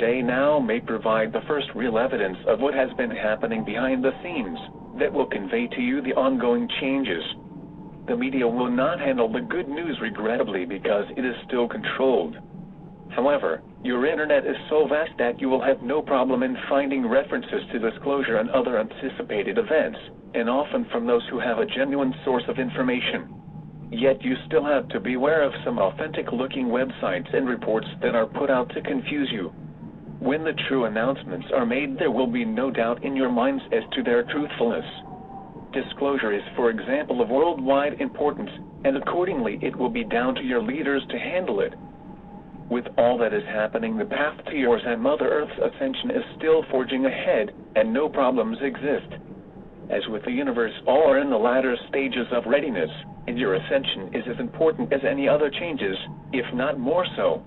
day now may provide the first real evidence of what has been happening behind the scenes that will convey to you the ongoing changes. The media will not handle the good news regrettably because it is still controlled. However, your internet is so vast that you will have no problem in finding references to disclosure and other anticipated events, and often from those who have a genuine source of information. Yet you still have to beware of some authentic-looking websites and reports that are put out to confuse you. When the true announcements are made, there will be no doubt in your minds as to their truthfulness. Disclosure is, for example, of worldwide importance, and accordingly it will be down to your leaders to handle it. With all that is happening, the path to yours and Mother Earth's ascension is still forging ahead, and no problems exist. As with the universe, all are in the latter stages of readiness, and your ascension is as important as any other changes, if not more so.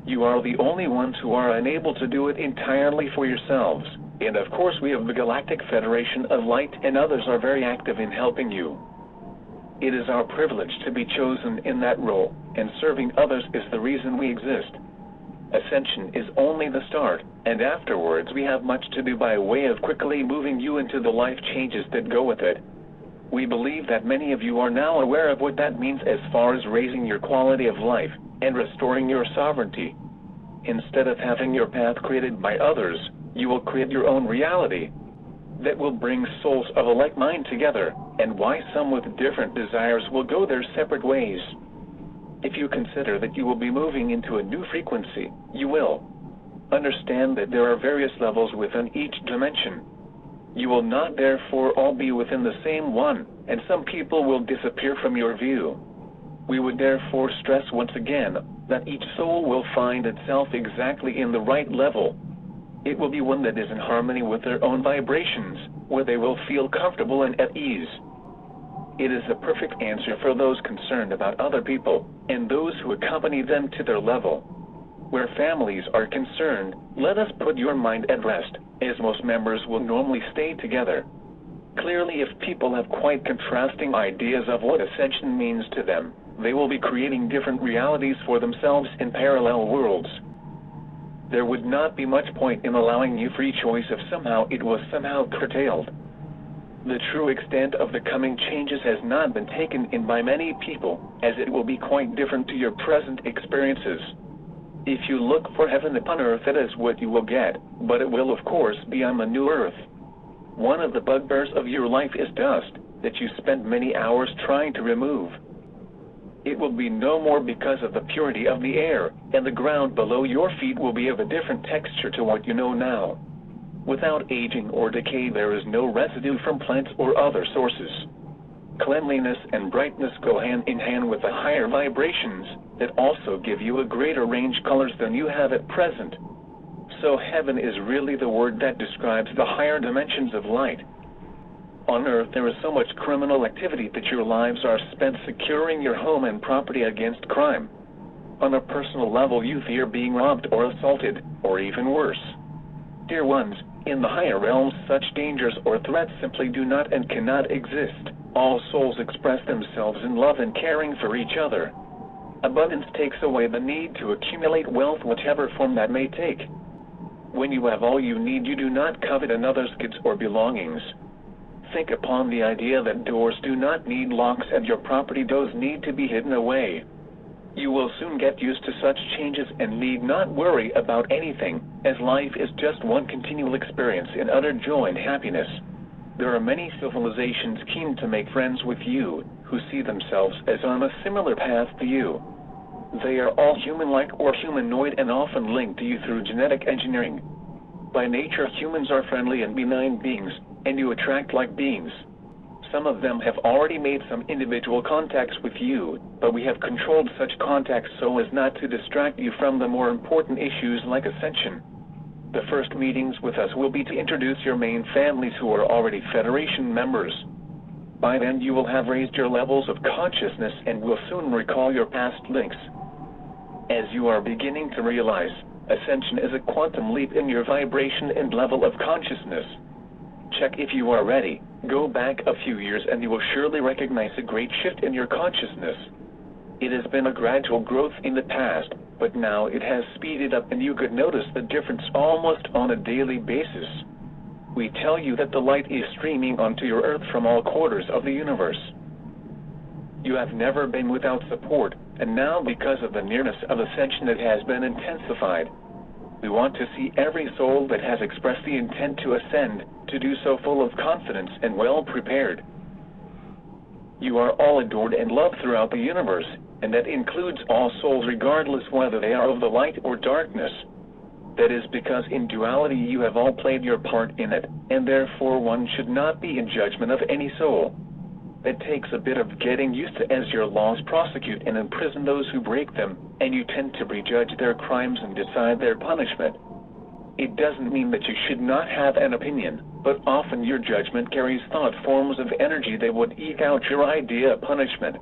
You are the only ones who are unable to do it entirely for yourselves, and of course we have the Galactic Federation of Light and others are very active in helping you. It is our privilege to be chosen in that role, and serving others is the reason we exist. Ascension is only the start, and afterwards we have much to do by way of quickly moving you into the life changes that go with it. We believe that many of you are now aware of what that means as far as raising your quality of life and restoring your sovereignty. Instead of having your path created by others, you will create your own reality that will bring souls of a like mind together, and why some with different desires will go their separate ways. If you consider that you will be moving into a new frequency, you will understand that there are various levels within each dimension. You will not therefore all be within the same one, and some people will disappear from your view. We would therefore stress once again that each soul will find itself exactly in the right level. It will be one that is in harmony with their own vibrations, where they will feel comfortable and at ease. It is the perfect answer for those concerned about other people, and those who accompany them to their level. Where families are concerned, let us put your mind at rest, as most members will normally stay together. Clearly, if people have quite contrasting ideas of what ascension means to them, they will be creating different realities for themselves in parallel worlds. There would not be much point in allowing you free choice if it was somehow curtailed. The true extent of the coming changes has not been taken in by many people, as it will be quite different to your present experiences. If you look for heaven upon earth, that is what you will get, but it will of course be on the new earth. One of the bugbears of your life is dust, that you spent many hours trying to remove. It will be no more because of the purity of the air, and the ground below your feet will be of a different texture to what you know now. Without aging or decay, there is no residue from plants or other sources. Cleanliness and brightness go hand in hand with the higher vibrations that also give you a greater range colors than you have at present. So heaven is really the word that describes the higher dimensions of light. On earth there is so much criminal activity that your lives are spent securing your home and property against crime. On a personal level, you fear being robbed or assaulted, or even worse. Dear ones, in the higher realms such dangers or threats simply do not and cannot exist. All souls express themselves in love and caring for each other. Abundance takes away the need to accumulate wealth, whatever form that may take. When you have all you need, you do not covet another's goods or belongings. Think upon the idea that doors do not need locks and your property does need to be hidden away. You will soon get used to such changes and need not worry about anything, as life is just one continual experience in utter joy and happiness. There are many civilizations keen to make friends with you, who see themselves as on a similar path to you. They are all human-like or humanoid and often linked to you through genetic engineering. By nature, humans are friendly and benign beings, and you attract like beings. Some of them have already made some individual contacts with you, but we have controlled such contacts so as not to distract you from the more important issues like ascension. The first meetings with us will be to introduce your main families who are already Federation members. By then you will have raised your levels of consciousness and will soon recall your past links. As you are beginning to realize, ascension is a quantum leap in your vibration and level of consciousness. Check if you are ready. Go back a few years and you will surely recognize a great shift in your consciousness. It has been a gradual growth in the past, but now it has speeded up and you could notice the difference almost on a daily basis. We tell you that the light is streaming onto your Earth from all quarters of the universe. You have never been without support, and now because of the nearness of ascension it has been intensified. We want to see every soul that has expressed the intent to ascend, to do so full of confidence and well prepared. You are all adored and loved throughout the universe, and that includes all souls regardless whether they are of the light or darkness. That is because in duality you have all played your part in it, and therefore one should not be in judgment of any soul. That takes a bit of getting used to, as your laws prosecute and imprison those who break them, and you tend to prejudge their crimes and decide their punishment. It doesn't mean that you should not have an opinion, but often your judgment carries thought forms of energy that would eke out your idea of punishment.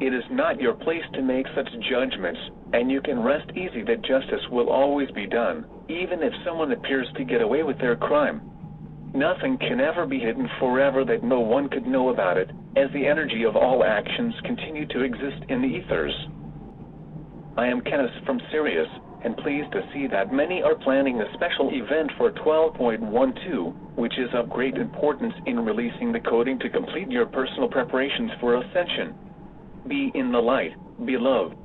It is not your place to make such judgments, and you can rest easy that justice will always be done, even if someone appears to get away with their crime. Nothing can ever be hidden forever that no one could know about it, as the energy of all actions continue to exist in the ethers. I am Kenneth from Sirius, and pleased to see that many are planning a special event for 12.12, which is of great importance in releasing the coding to complete your personal preparations for ascension. Be in the light, be loved,